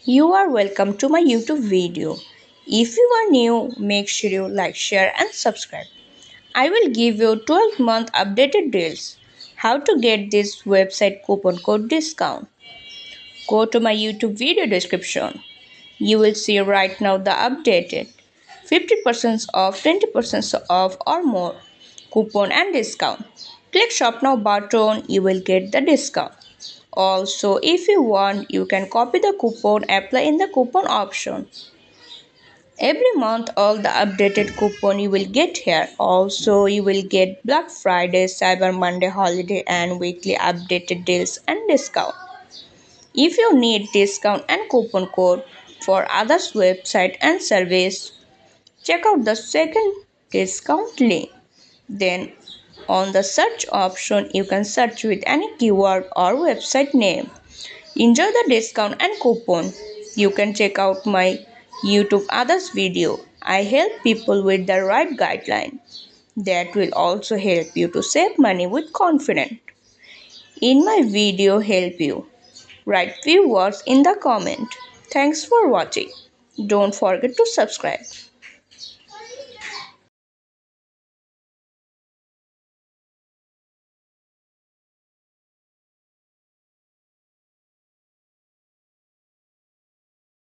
You are welcome to my YouTube video. If you are new, make sure you like, share and subscribe. I will give you 12-month updated deals. How to get this website coupon code discount. Go to my YouTube video description. You will see right now the updated 50% off, 20% off or more coupon and discount. Click shop now button, you will get the discount. Also, if you want, you can copy the coupon, apply in the coupon option. Every month, all the updated coupon you will get here. Also, you will get Black Friday, Cyber Monday holiday, and weekly updated deals and discount. If you need discount and coupon code for others' website and service, check out the second discount link. Then, on the search option, you can search with any keyword or website name. Enjoy the discount and coupon. You can check out my YouTube others video. I help people with the right guideline. That will also help you to save money with confidence. In my video help you. Write few words in the comment. Thanks for watching. Don't forget to subscribe.